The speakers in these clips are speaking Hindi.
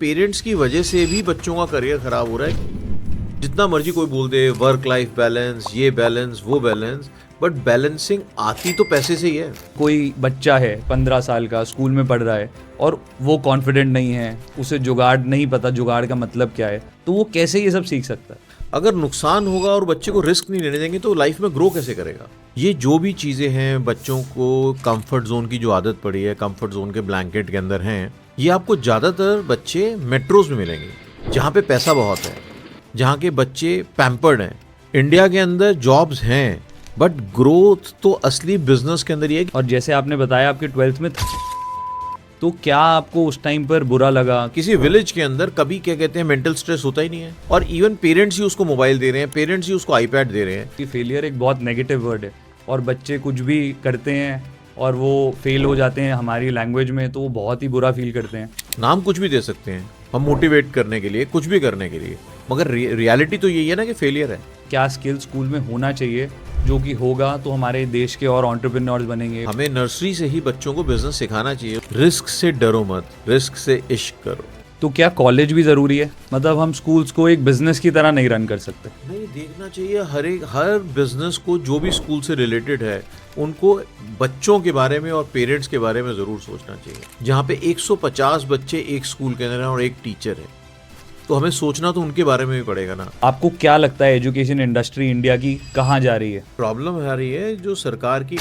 पेरेंट्स की वजह से भी बच्चों का करियर खराब हो रहा है। जितना मर्जी कोई बोल दे वर्क लाइफ बैलेंस, ये बैलेंस, वो बैलेंस, बट बैलेंसिंग आती तो पैसे से ही है। कोई बच्चा है 15 साल का, स्कूल में पढ़ रहा है और वो कॉन्फिडेंट नहीं है, उसे जुगाड़ नहीं पता, जुगाड़ का मतलब क्या है, तो वो कैसे ये सब सीख सकता है? अगर नुकसान होगा और बच्चे को रिस्क नहीं लेने देंगे तो लाइफ में ग्रो कैसे करेगा? ये जो भी चीज़ें हैं, बच्चों को कंफर्ट जोन की जो आदत पड़ी है, कंफर्ट जोन के ब्लैंकेट के अंदर हैं, ये आपको ज़्यादातर बच्चे मेट्रोज में मिलेंगे, जहाँ पे पैसा बहुत है, जहाँ के बच्चे पैम्पर्ड हैं। इंडिया के अंदर जॉब्स हैं, बट ग्रोथ तो असली बिजनेस के अंदर ही है। और जैसे आपने बताया आपके 12th में तो क्या आपको उस टाइम पर बुरा लगा? किसी विलेज के अंदर कभी क्या कहते हैं मेंटल स्ट्रेस होता ही नहीं है, और इवन पेरेंट्स ही उसको मोबाइल दे रहे हैं, पेरेंट्स ही उसको आईपैड दे रहे हैं। कि फेलियर एक बहुत नेगेटिव वर्ड है और बच्चे कुछ भी करते हैं और वो फेल हो जाते हैं हमारी लैंग्वेज में, तो वो बहुत ही बुरा फील करते हैं। नाम कुछ भी दे सकते हैं हम मोटिवेट करने के लिए, कुछ भी करने के लिए, मगर रियलिटी तो यही है ना कि फेलियर है। क्या स्किल स्कूल में होना चाहिए जो कि होगा तो हमारे देश के और एंटरप्रेन्योर्स बनेंगे? हमें नर्सरी से ही बच्चों को बिजनेस सिखाना चाहिए। रिस्क से डरो मत, रिस्क से इश्क करो। तो क्या कॉलेज भी ज़रूरी है? मतलब हम स्कूल्स को एक बिजनेस की तरह नहीं रन कर सकते? नहीं, देखना चाहिए हर बिजनेस को, जो भी स्कूल से रिलेटेड है उनको बच्चों के बारे में और पेरेंट्स के बारे में ज़रूर सोचना चाहिए। जहाँ पे 150 बच्चे एक स्कूल के अंदर हैं और एक टीचर है, तो हमें सोचना तो उनके बारे में भी पड़ेगा ना। आपको क्या लगता है एजुकेशन इंडस्ट्री इंडिया की कहाँ जा रही है? प्रॉब्लम आ रही है जो सरकार की।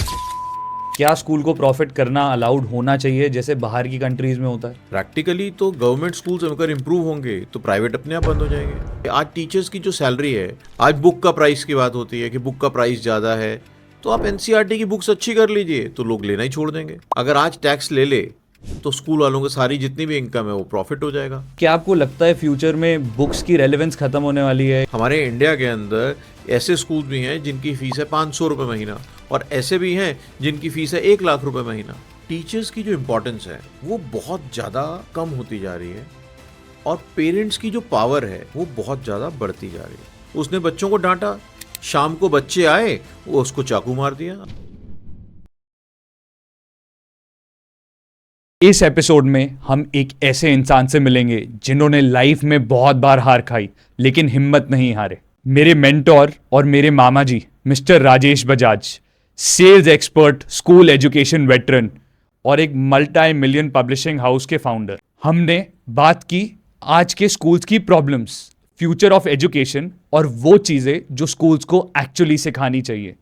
क्या स्कूल को प्रॉफिट करना अलाउड होना चाहिए जैसे बाहर की कंट्रीज में होता है? प्रैक्टिकली तो गवर्नमेंट स्कूल्स अगर इम्प्रूव होंगे तो प्राइवेट अपने आप बंद हो जाएंगे। आज टीचर्स की जो सैलरी है, आज बुक का प्राइस की बात होती है कि बुक का प्राइस ज़्यादा है, तो आप एनसीईआरटी की बुक्स अच्छी कर लीजिए तो लोग लेना ही छोड़ देंगे। अगर आज टैक्स ले ले तो स्कूल वालों की सारी जितनी भी इनकम है वो प्रॉफिट हो जाएगा। क्या आपको लगता है फ्यूचर में बुक्स की रेलेवेंस खत्म होने वाली है? हमारे इंडिया के अंदर ऐसे स्कूल भी हैं जिनकी फीस है 500 रुपये महीना, और ऐसे भी हैं जिनकी फीस है 1 लाख रुपए महीना। टीचर्स की जो इम्पोर्टेंस है वो बहुत ज़्यादा कम होती जा रही है, और पेरेंट्स की जो पावर है वो बहुत ज़्यादा बढ़ती जा रही है। उसने बच्चों को डांटा, शाम को बच्चे आए, वो उसको चाकू मार दिया। इस एपिसोड में हम एक ऐसे इंसान से मिलेंगे जिन्होंने लाइफ में बहुत बार हार खाई लेकिन हिम्मत नहीं हारे। मेरे मेंटोर और मेरे मामा ji mister Rajesh Bajaj, sales expert, school education veteran और एक मल्टी मिलियन पब्लिशिंग हाउस के फाउंडर। हमने बात की आज के स्कूल्स की प्रॉब्लम्स, फ्यूचर ऑफ एजुकेशन और वो चीज़ें जो स्कूल्स को एक्चुअली सिखानी चाहिए,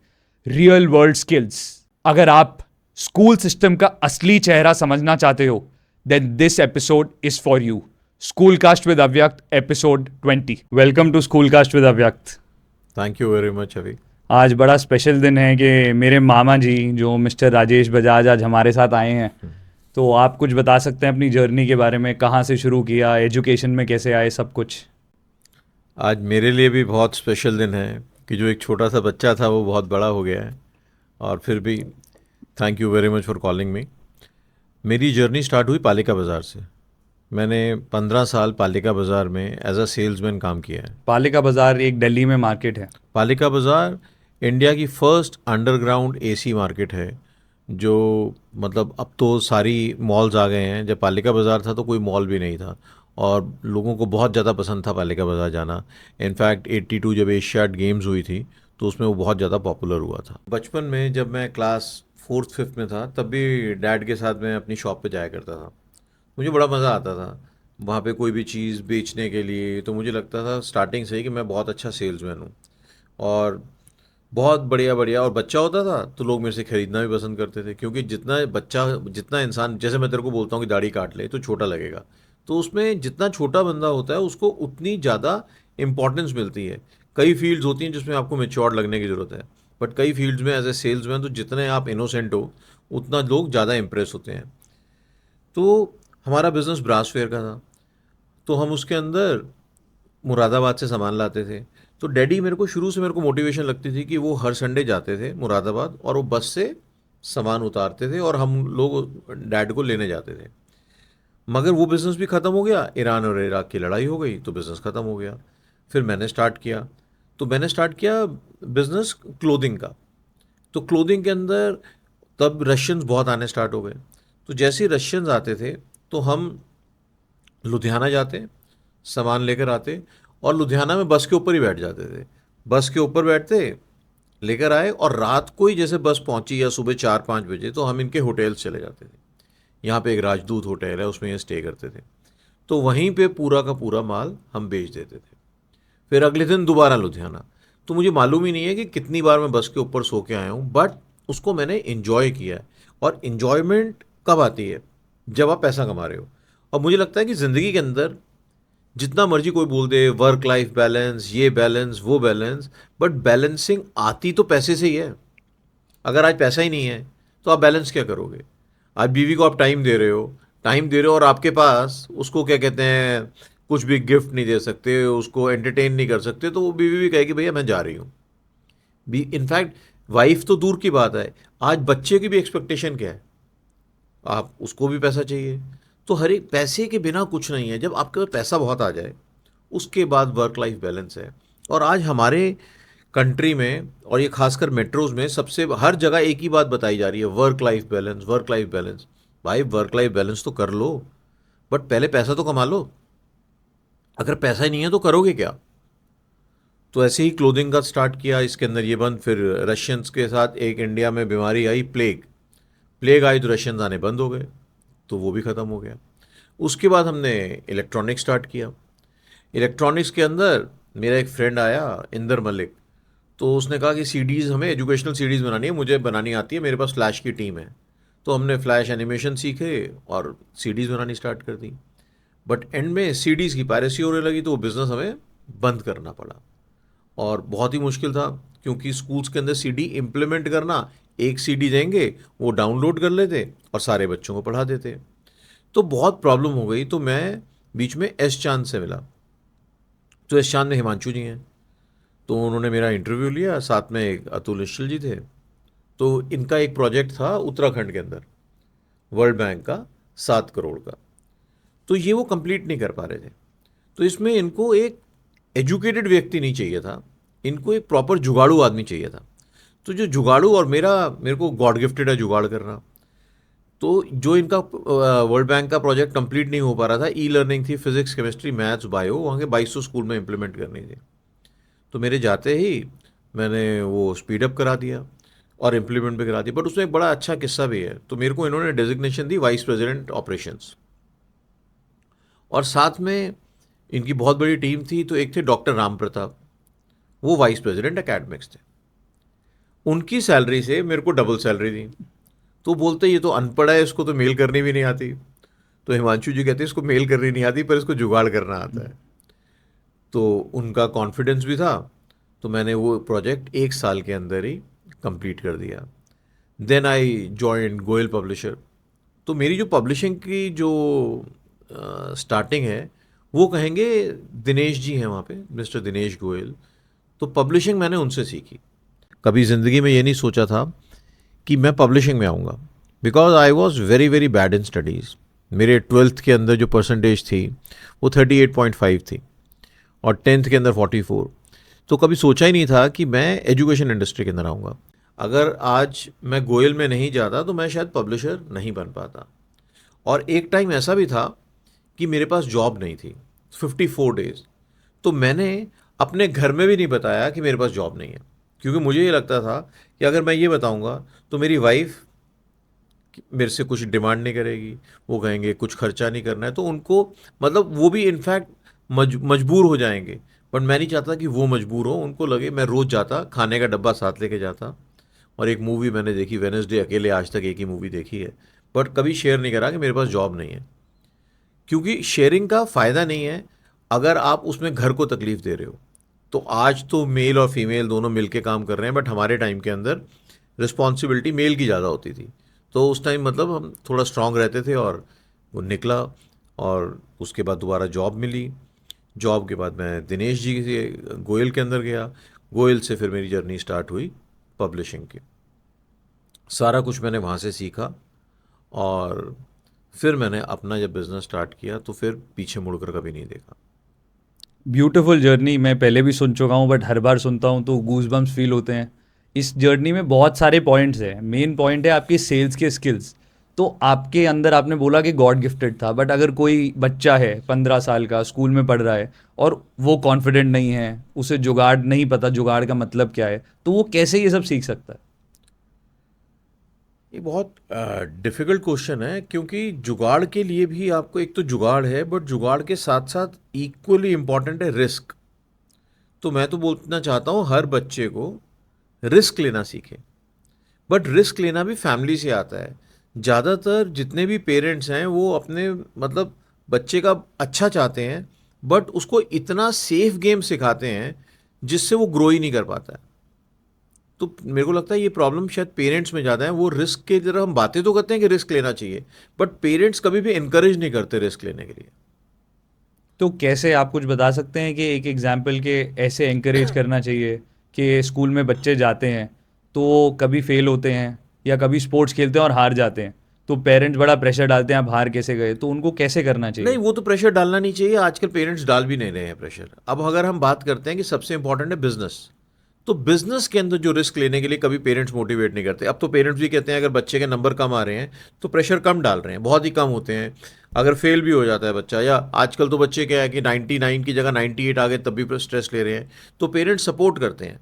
रियल वर्ल्ड स्किल्स। अगर आप स्कूल सिस्टम का असली चेहरा समझना चाहते हो then this episode is for you. School cast with Avyakt episode 20। Welcome to school cast with Avyakt. Thank you very much Abhi. आज बड़ा स्पेशल दिन है कि मेरे मामा जी जो मिस्टर राजेश बजाज आज हमारे साथ आए हैं। तो आप कुछ बता सकते हैं अपनी जर्नी के बारे में, कहाँ से शुरू किया, एजुकेशन में कैसे आए, सब कुछ? आज मेरे लिए भी बहुत स्पेशल दिन है कि जो एक छोटा सा बच्चा था वो बहुत बड़ा हो गया है, और फिर भी thank you very much for calling me. मेरी जर्नी स्टार्ट हुई पालिका बाज़ार से। मैंने 15 साल पालिका बाज़ार में एज अ सेल्समैन काम किया है। पालिका बाजार एक दिल्ली में मार्केट है। पालिका बाज़ार इंडिया की फर्स्ट अंडरग्राउंड एसी मार्केट है, जो मतलब अब तो सारी मॉल्स आ गए हैं। जब पालिका बाज़ार था तो कोई मॉल भी नहीं था, और लोगों को बहुत ज़्यादा पसंद था पालिका बाज़ार जाना। इनफैक्ट 82 जब एशियाड गेम्स हुई थी तो उसमें वो बहुत ज़्यादा पॉपुलर हुआ था। बचपन में जब मैं क्लास 4th 5th में था तब भी डैड के साथ मैं अपनी शॉप पे जाया करता था। मुझे बड़ा मज़ा आता था वहाँ पे कोई भी चीज़ बेचने के लिए। तो मुझे लगता था स्टार्टिंग से ही कि मैं बहुत अच्छा सेल्समैन हूँ, और बहुत बढ़िया बढ़िया, और बच्चा होता था तो लोग मेरे से ख़रीदना भी पसंद करते थे, क्योंकि जितना इंसान, जैसे मैं तेरे को बोलता हूँ कि दाढ़ी काट ले तो छोटा लगेगा, तो उसमें जितना छोटा बंदा होता है उसको उतनी ज़्यादा इम्पोर्टेंस मिलती है। कई फील्ड्स होती हैं जिसमें आपको मैच्योर लगने की ज़रूरत है, बट कई फील्ड्स में एज ए सेल्समैन तो जितने आप इनोसेंट हो उतना लोग ज़्यादा इम्प्रेस होते हैं। तो हमारा बिज़नेस ब्रास फेयर का था, तो हम उसके अंदर मुरादाबाद से सामान लाते थे। तो डैडी मेरे को शुरू से मेरे को मोटिवेशन लगती थी कि वो हर संडे जाते थे मुरादाबाद, और वो बस से सामान उतारते थे और हम लोग डैड को लेने जाते थे। मगर वो बिज़नेस भी ख़त्म हो गया, ईरान और इराक की लड़ाई हो गई तो बिज़नेस ख़त्म हो गया। फिर मैंने स्टार्ट किया बिज़नेस क्लोथिंग का। तो क्लोथिंग के अंदर तब रशियंस बहुत आने स्टार्ट हो गए। तो जैसे ही रशियंस आते थे तो हम लुधियाना जाते, सामान लेकर आते और लुधियाना में बस के ऊपर ही बैठ जाते थे। बस के ऊपर बैठते, लेकर आए और रात को ही जैसे बस पहुंची या सुबह 4-5 बजे तो हम इनके होटल्स चले जाते थे। यहाँ पे एक राजदूत होटल है, उसमें ये स्टे करते थे। तो वहीं पे पूरा का पूरा माल हम बेच देते थे। फिर अगले दिन दोबारा लुधियाना। तो मुझे मालूम ही नहीं है कि कितनी बार मैं बस के ऊपर सो के आया हूँ, बट उसको मैंने इन्जॉय किया है। और इन्जॉयमेंट कब आती है? जब आप पैसा कमा रहे हो। और मुझे लगता है कि ज़िंदगी के अंदर जितना मर्जी कोई बोल दे वर्क लाइफ बैलेंस, ये बैलेंस, वो बैलेंस, बट बैलेंसिंग आती तो पैसे से ही है। अगर आज पैसा ही नहीं है तो आप बैलेंस क्या करोगे? आज बीवी को आप टाइम दे रहे हो और आपके पास उसको क्या कहते हैं, कुछ भी गिफ्ट नहीं दे सकते, उसको एंटरटेन नहीं कर सकते, तो वो बीवी भी कहेगी भैया मैं जा रही हूँ। बी इनफैक्ट वाइफ तो दूर की बात है, आज बच्चे की भी एक्सपेक्टेशन क्या है, आप उसको भी पैसा चाहिए। तो हर एक पैसे के बिना कुछ नहीं है। जब आपके पास पैसा बहुत आ जाए उसके बाद वर्क लाइफ बैलेंस है। और आज हमारे कंट्री में और ये खासकर मेट्रोज में सबसे हर जगह एक ही बात बताई जा रही है, work life balance, work life balance. भाई वर्क लाइफ बैलेंस तो कर लो, बट पहले पैसा तो कमा लो। अगर पैसा ही नहीं है तो करोगे क्या? तो ऐसे ही क्लोथिंग का स्टार्ट किया, इसके अंदर ये बंद। फिर रशियंस के साथ एक इंडिया में बीमारी आई, प्लेग। प्लेग आई तो रशियंस आने बंद हो गए, तो वो भी ख़त्म हो गया। उसके बाद हमने इलेक्ट्रॉनिक स्टार्ट किया। इलेक्ट्रॉनिक्स के अंदर मेरा एक फ्रेंड आया, इंदर मलिक। तो उसने कहा कि सीडीज़, हमें एजुकेशनल सीडीज़ बनानी है, मुझे बनानी आती है, मेरे पास फ्लैश की टीम है। तो हमने फ्लैश एनिमेशन सीखे और सीडीज़ बनानी स्टार्ट कर दी। बट एंड में सीडीज़ की पायरेसी होने लगी तो वो बिज़नेस हमें बंद करना पड़ा। और बहुत ही मुश्किल था, क्योंकि स्कूल्स के अंदर सीडी इम्प्लीमेंट करना, एक सीडी देंगे, वो डाउनलोड कर लेते और सारे बच्चों को पढ़ा देते। तो बहुत प्रॉब्लम हो गई। तो मैं बीच में एस चांद से मिला। तो एस चांद में हिमांशु जी हैं, तो उन्होंने मेरा इंटरव्यू लिया, साथ में एक अतुल निश्चल जी थे। तो इनका एक प्रोजेक्ट था उत्तराखंड के अंदर, वर्ल्ड बैंक का, 7 करोड़ का। तो ये वो कंप्लीट नहीं कर पा रहे थे। तो इसमें इनको एक एजुकेटेड व्यक्ति नहीं चाहिए था, इनको एक प्रॉपर जुगाड़ू आदमी चाहिए था। तो जो जुगाड़ू, और मेरे को गॉड गिफ्टेड है जुगाड़ करना। तो जो इनका वर्ल्ड बैंक का प्रोजेक्ट कंप्लीट नहीं हो पा रहा था, ई लर्निंग थी, फिजिक्स, केमिस्ट्री, मैथ्स, बायो, वहाँ के 2200 स्कूल में इम्प्लीमेंट करनी थी। तो मेरे जाते ही मैंने वो स्पीड अप करा दिया और इम्प्लीमेंट भी करा दिया। बट उसमें एक बड़ा अच्छा किस्सा भी है। तो मेरे को इन्होंने डेजिग्नेशन दी वाइस प्रेसिडेंट ऑपरेशंस, और साथ में इनकी बहुत बड़ी टीम थी। तो एक थे डॉक्टर राम प्रताप, वो वाइस प्रेसिडेंट एकेडमिक्स थे। उनकी सैलरी से मेरे को डबल सैलरी दी। तो बोलते ये तो अनपढ़ है, इसको तो मेल करनी भी नहीं आती। तो हिमांशु जी कहते इसको मेल करनी नहीं आती पर इसको जुगाड़ करना आता है। तो उनका कॉन्फिडेंस भी था। तो मैंने वो प्रोजेक्ट 1 साल के अंदर ही कंप्लीट कर दिया। Then I join Goyal publisher. तो मेरी जो पब्लिशिंग की जो स्टार्टिंग है, वो कहेंगे दिनेश जी हैं वहाँ पे, मिस्टर दिनेश गोयल। तो पब्लिशिंग मैंने उनसे सीखी। कभी ज़िंदगी में ये नहीं सोचा था कि मैं पब्लिशिंग में आऊँगा, because I was very very bad in studies. मेरे 12th के अंदर जो परसेंटेज थी वो 38.5 थी और 10th के अंदर 44। तो कभी सोचा ही नहीं था कि मैं एजुकेशन इंडस्ट्री के अंदर आऊँगा। अगर आज मैं गोयल में नहीं जाता तो मैं शायद पब्लिशर नहीं बन पाता। और एक टाइम ऐसा भी था कि मेरे पास जॉब नहीं थी 54 डेज़। तो मैंने अपने घर में भी नहीं बताया कि मेरे पास जॉब नहीं है, क्योंकि मुझे ये लगता था कि अगर मैं ये बताऊंगा तो मेरी वाइफ मेरे से कुछ डिमांड नहीं करेगी, वो कहेंगे कुछ खर्चा नहीं करना है, तो उनको मतलब वो भी इनफैक्ट मजबूर हो जाएंगे। बट मैं नहीं चाहता कि वो मजबूर हो, उनको लगे मैं रोज़ जाता, खाने का डब्बा साथ लेके जाता। और एक मूवी मैंने देखी वेडनेसडे, अकेले आज तक एक ही मूवी देखी है, बट कभी शेयर नहीं करा कि मेरे पास जॉब नहीं है। क्योंकि शेयरिंग का फ़ायदा नहीं है अगर आप उसमें घर को तकलीफ़ दे रहे हो। तो आज तो मेल और फीमेल दोनों मिल के काम कर रहे हैं, बट हमारे टाइम के अंदर रिस्पॉन्सिबिलिटी मेल की ज़्यादा होती थी। तो उस टाइम मतलब हम थोड़ा स्ट्रांग रहते थे और वो निकला। और उसके बाद दोबारा जॉब मिली। जॉब के बाद मैं दिनेश जी से गोयल के अंदर गया। गोयल से फिर मेरी जर्नी स्टार्ट हुई पब्लिशिंग की। सारा कुछ मैंने वहाँ से सीखा और फिर मैंने अपना जब बिज़नेस स्टार्ट किया तो फिर पीछे मुड़कर कभी नहीं देखा। ब्यूटीफुल जर्नी, मैं पहले भी सुन चुका हूँ बट हर बार सुनता हूँ तो गूज बम्स फील होते हैं। इस जर्नी में बहुत सारे पॉइंट्स हैं। मेन पॉइंट है आपकी सेल्स के स्किल्स। तो आपके अंदर आपने बोला कि गॉड गिफ्टेड था, बट अगर कोई बच्चा है 15 साल का, स्कूल में पढ़ रहा है और वो कॉन्फिडेंट नहीं है, उसे जुगाड़ नहीं पता, जुगाड़ का मतलब क्या है, तो वो कैसे ये सब सीख सकता है? ये बहुत डिफिकल्ट क्वेश्चन है, क्योंकि जुगाड़ के लिए भी आपको एक तो जुगाड़ है, बट जुगाड़ के साथ साथ इक्वली इम्पॉर्टेंट है रिस्क। तो मैं तो बोलना चाहता हूँ हर बच्चे को रिस्क लेना सीखे, बट रिस्क लेना भी फैमिली से आता है। ज़्यादातर जितने भी पेरेंट्स हैं वो अपने मतलब बच्चे का अच्छा चाहते हैं, बट उसको इतना सेफ गेम सिखाते हैं जिससे वो ग्रो ही नहीं कर पाता है। तो मेरे को लगता है ये प्रॉब्लम शायद पेरेंट्स में ज़्यादा है। वो रिस्क के जरा हम बातें तो करते हैं कि रिस्क लेना चाहिए, बट पेरेंट्स कभी भी इनकरेज नहीं करते रिस्क लेने के लिए। तो कैसे, आप कुछ बता सकते हैं कि एक एग्जाम्पल के ऐसे एंकरेज करना चाहिए कि स्कूल में बच्चे जाते हैं तो कभी फेल होते हैं या कभी स्पोर्ट्स खेलते हैं और हार जाते हैं, तो पेरेंट्स बड़ा प्रेशर डालते हैं आप हार कैसे गए, तो उनको कैसे करना नहीं, चाहिए? वो तो प्रेशर डालना नहीं चाहिए, आजकल पेरेंट्स डाल भी नहीं रहे हैं प्रेशर। अब अगर हम बात करते हैं कि सबसे इंपॉर्टेंट है बिजनेस, तो बिजनेस के अंदर जो रिस्क लेने के लिए कभी पेरेंट्स मोटिवेट नहीं करते। अब तो पेरेंट्स भी कहते हैं अगर बच्चे के नंबर कम आ रहे हैं तो प्रेशर कम डाल रहे हैं, बहुत ही कम होते हैं। अगर फेल भी हो जाता है बच्चा, या आजकल तो बच्चे क्या है कि 99 की जगह 98 आ गए तब भी स्ट्रेस ले रहे हैं, तो पेरेंट्स सपोर्ट करते हैं।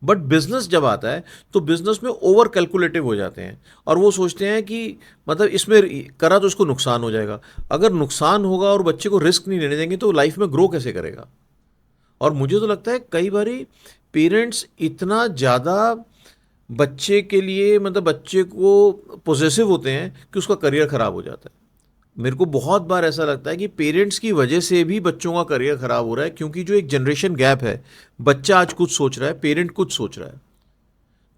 बट बिजनेस जब आता है तो बिजनेस में ओवर कैलकुलेटिव हो जाते हैं, और वो सोचते हैं कि मतलब इसमें करा तो इसको नुकसान हो जाएगा। अगर नुकसान होगा और बच्चे को रिस्क नहीं लेने देंगे तो लाइफ में ग्रो कैसे करेगा? और मुझे तो लगता है कई बारी पेरेंट्स इतना ज़्यादा बच्चे के लिए मतलब बच्चे को पोजेसिव होते हैं कि उसका करियर ख़राब हो जाता है। मेरे को बहुत बार ऐसा लगता है कि पेरेंट्स की वजह से भी बच्चों का करियर ख़राब हो रहा है, क्योंकि जो एक जनरेशन गैप है, बच्चा आज कुछ सोच रहा है, पेरेंट कुछ सोच रहा है।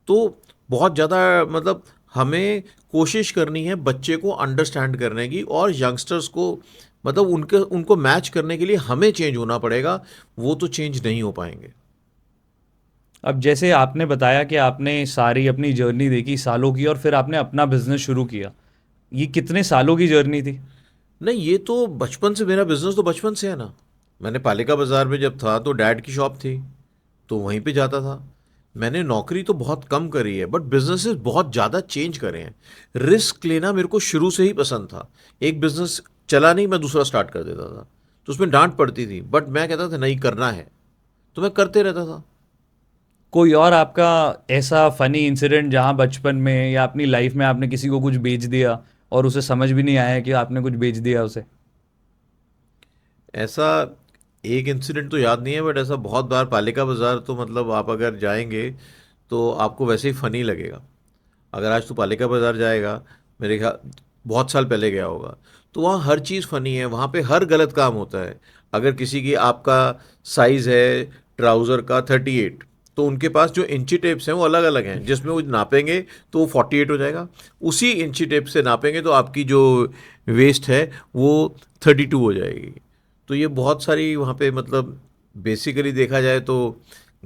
तो बहुत ज़्यादा मतलब हमें कोशिश करनी है बच्चे को अंडरस्टैंड करने की, और यंगस्टर्स को मतलब उनको मैच करने के लिए हमें चेंज होना पड़ेगा। वो तो चेंज नहीं हो पाएंगे। अब जैसे आपने बताया कि आपने सारी अपनी जर्नी देखी सालों की और फिर आपने अपना बिजनेस शुरू किया, ये कितने सालों की जर्नी थी? नहीं, ये तो बचपन से, मेरा बिजनेस तो बचपन से है ना। मैंने पालिका बाजार में जब था तो डैड की शॉप थी, तो वहीं पे जाता था। मैंने नौकरी तो बहुत कम करी है, बट बिजनेसेस बहुत ज़्यादा चेंज करे हैं। रिस्क लेना मेरे को शुरू से ही पसंद था। एक बिजनेस चला नहीं, मैं दूसरा स्टार्ट कर देता था, तो उसमें डांट पड़ती थी, बट मैं कहता था नहीं करना है, तो मैं करते रहता था। कोई और आपका ऐसा फनी इंसिडेंट जहाँ बचपन में या अपनी लाइफ में आपने किसी को कुछ बेच दिया और उसे समझ भी नहीं आया कि आपने कुछ बेच दिया उसे? ऐसा एक इंसिडेंट तो याद नहीं है, बट ऐसा बहुत बार पालिका बाजार तो मतलब आप अगर जाएंगे तो आपको वैसे ही फ़नी लगेगा। अगर आज तो पालिका बाजार जाएगा, मेरे ख्याल बहुत साल पहले गया होगा, तो वहाँ हर चीज़ फ़नी है। वहाँ पे हर गलत काम होता है। अगर किसी की आपका साइज़ है ट्राउज़र का 38, तो उनके पास जो इंची टेप्स हैं वो अलग अलग हैं, जिसमें वो नापेंगे तो वो 48 हो जाएगा। उसी इंची टेप से नापेंगे तो आपकी जो वेस्ट है वो 32 हो जाएगी। तो ये बहुत सारी वहाँ पे मतलब बेसिकली देखा जाए तो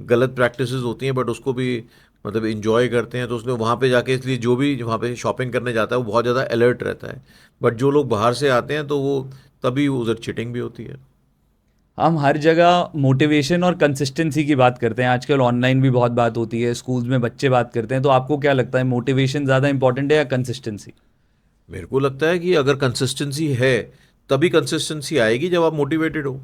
गलत प्रैक्टिसेस होती हैं, बट उसको भी मतलब इंजॉय करते हैं। तो उसमें वहाँ पे जाके, इसलिए जो भी वहाँ पे शॉपिंग करने जाता है वो बहुत ज़्यादा अलर्ट रहता है। बट जो लोग बाहर से आते हैं तो वो तभी उधर चीटिंग भी होती है। हम हर जगह मोटिवेशन और कंसिस्टेंसी की बात करते हैं, आजकल ऑनलाइन भी बहुत बात होती है, स्कूल्स में बच्चे बात करते हैं, तो आपको क्या लगता है, मोटिवेशन ज़्यादा इंपॉर्टेंट है या कंसिस्टेंसी? मेरे को लगता है कि अगर कंसिस्टेंसी है तभी कंसिस्टेंसी आएगी जब आप मोटिवेटेड हो।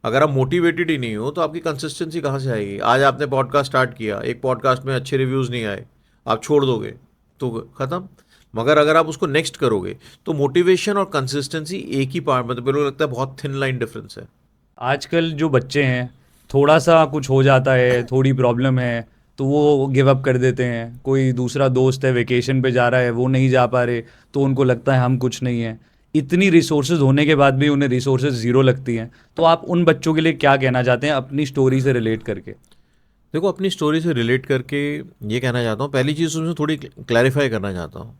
अगर आप मोटिवेटेड ही नहीं हो तो आपकी कंसिस्टेंसी कहाँ से आएगी? आज आपने पॉडकास्ट स्टार्ट किया, एक पॉडकास्ट में अच्छे रिव्यूज़ नहीं आए, आप छोड़ दोगे तो ख़त्म। मगर अगर आप उसको नेक्स्ट करोगे तो मोटिवेशन और कंसिस्टेंसी एक ही पार्ट, मतलब मेरे को लगता है बहुत थिन लाइन डिफरेंस है। आजकल जो बच्चे हैं, थोड़ा सा कुछ हो जाता है, थोड़ी प्रॉब्लम है, तो वो गिव अप कर देते हैं। कोई दूसरा दोस्त है वेकेशन पे जा रहा है, वो नहीं जा पा रहे, तो उनको लगता है हम कुछ नहीं है। इतनी रिसोर्सेज होने के बाद भी उन्हें रिसोर्सेज ज़ीरो लगती हैं, तो आप उन बच्चों के लिए क्या कहना चाहते हैं अपनी स्टोरी से रिलेट करके? देखो, अपनी स्टोरी से रिलेट करके ये कहना चाहता हूँ, पहली चीज़ उसमें थोड़ी क्लैरिफाई करना चाहता हूँ।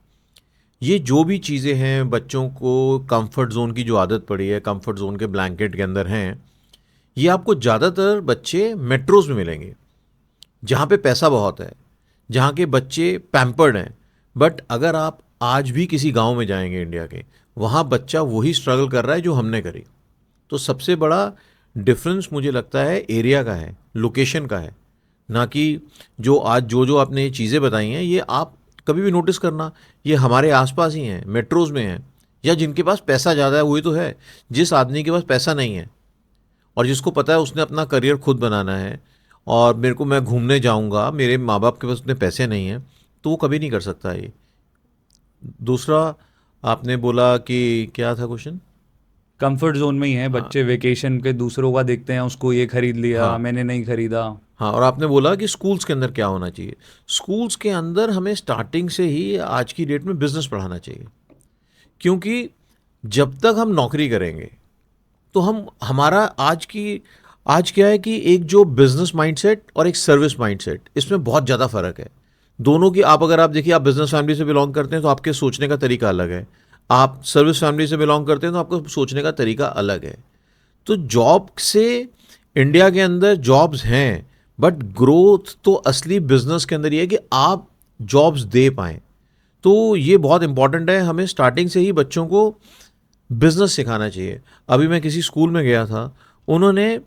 ये जो भी चीज़ें हैं, बच्चों को कंफर्ट जोन की जो आदत पड़ी है, कंफर्ट जोन के ब्लैंकेट के अंदर हैं, ये आपको ज़्यादातर बच्चे मेट्रोज में मिलेंगे, जहाँ पे पैसा बहुत है, जहाँ के बच्चे पैम्पर्ड हैं। बट अगर आप आज भी किसी गांव में जाएंगे इंडिया के, वहाँ बच्चा वही स्ट्रगल कर रहा है जो हमने करी। तो सबसे बड़ा डिफरेंस मुझे लगता है एरिया का है, लोकेशन का है, ना कि जो आज जो जो आपने चीज़ें बताई हैं ये आप कभी भी नोटिस करना, ये हमारे आसपास ही हैं, मेट्रोज़ में हैं, या जिनके पास पैसा ज़्यादा है वही तो है। जिस आदमी के पास पैसा नहीं है और जिसको पता है उसने अपना करियर खुद बनाना है, और मेरे को मैं घूमने जाऊंगा, मेरे माँ बाप के पास उतने पैसे नहीं हैं, तो वो कभी नहीं कर सकता ये। दूसरा, आपने बोला कि क्या था क्वेश्चन? कंफर्ट जोन में ही है हाँ, बच्चे, वेकेशन के दूसरों का देखते हैं, उसको ये खरीद लिया, हाँ, मैंने नहीं खरीदा। हाँ। और आपने बोला कि स्कूल्स के अंदर क्या होना चाहिए। स्कूल्स के अंदर हमें स्टार्टिंग से ही आज की डेट में बिजनेस पढ़ाना चाहिए, क्योंकि जब तक हम नौकरी करेंगे तो हम हमारा आज क्या है कि एक जो बिजनेस माइंडसेट और एक सर्विस माइंडसेट, इसमें बहुत ज़्यादा फर्क है। दोनों की, आप अगर आप देखिए, आप बिजनेस फैमिली से बिलोंग करते हैं तो आपके सोचने का तरीका अलग है, आप सर्विस फैमिली से बिलोंग करते हैं तो आपका सोचने का तरीका अलग है। तो जॉब से, इंडिया के अंदर जॉब्स हैं, बट ग्रोथ तो असली बिजनेस के अंदर ये है कि आप जॉब्स दे पाएँ। तो ये बहुत इंपॉर्टेंट है, हमें स्टार्टिंग से ही बच्चों को बिजनेस सिखाना चाहिए। अभी मैं किसी स्कूल में गया था, उन्होंने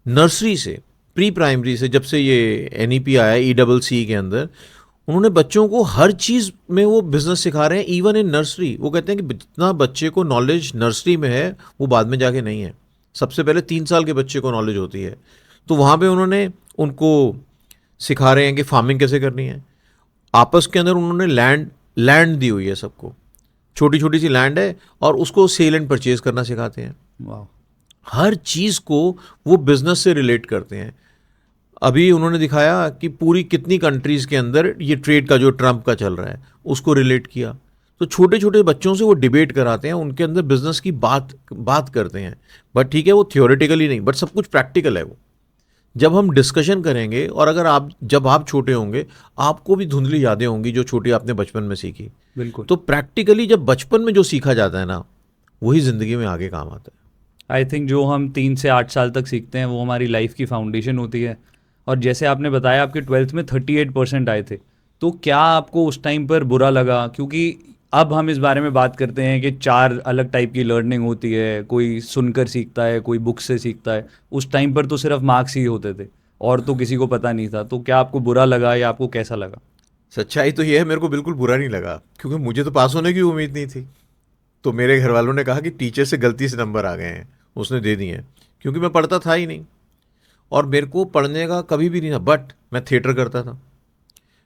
नर्सरी से, प्री प्राइमरी से, जब से ये एनईपी आया ECC के अंदर, उन्होंने बच्चों को हर चीज़ में वो बिजनेस सिखा रहे हैं, इवन इन नर्सरी। वो कहते हैं कि जितना बच्चे को नॉलेज नर्सरी में है वो बाद में जाके नहीं है, सबसे पहले 3 साल के बच्चे को नॉलेज होती है। तो वहाँ पे उन्होंने उनको सिखा रहे हैं कि फार्मिंग कैसे करनी है। आपस के अंदर उन्होंने लैंड लैंड दी हुई है सबको, छोटी छोटी सी लैंड है, और उसको सेल एंड परचेज करना सिखाते हैं। वाह। हर चीज़ को वो बिजनेस से रिलेट करते हैं। अभी उन्होंने दिखाया कि पूरी कितनी कंट्रीज़ के अंदर ये ट्रेड का जो ट्रम्प का चल रहा है उसको रिलेट किया। तो छोटे छोटे बच्चों से वो डिबेट कराते हैं, उनके अंदर बिजनेस की बात बात करते हैं। बट ठीक है, वो थियोरेटिकली नहीं, बट सब कुछ प्रैक्टिकल है वो। जब हम डिस्कशन करेंगे, और अगर आप, जब आप छोटे होंगे, आपको भी धुंधली यादें होंगी जो छोटी आपने बचपन में सीखी। बिल्कुल। तो प्रैक्टिकली जब बचपन में जो सीखा जाता है ना, वही ज़िंदगी में आगे काम आता है। आई थिंक जो हम 3 से 8 साल तक सीखते हैं वो हमारी लाइफ की फाउंडेशन होती है। और जैसे आपने बताया आपके 12th में 38% आए थे, तो क्या आपको उस टाइम पर बुरा लगा? क्योंकि अब हम इस बारे में बात करते हैं कि 4 अलग टाइप की लर्निंग होती है, कोई सुनकर सीखता है, कोई बुक से सीखता है। उस टाइम पर तो सिर्फ मार्क्स ही होते थे और तो किसी को पता नहीं था। तो क्या आपको बुरा लगा या आपको कैसा लगा? सच्चाई तो ये है, मेरे को बिल्कुल बुरा नहीं लगा, क्योंकि मुझे तो पास होने की उम्मीद नहीं थी। तो मेरे घर वालों ने कहा कि टीचर से गलती से नंबर आ गए हैं, उसने दे दिए हैं, क्योंकि मैं पढ़ता था ही नहीं, और मेरे को पढ़ने का कभी भी नहीं था। बट मैं थिएटर करता था,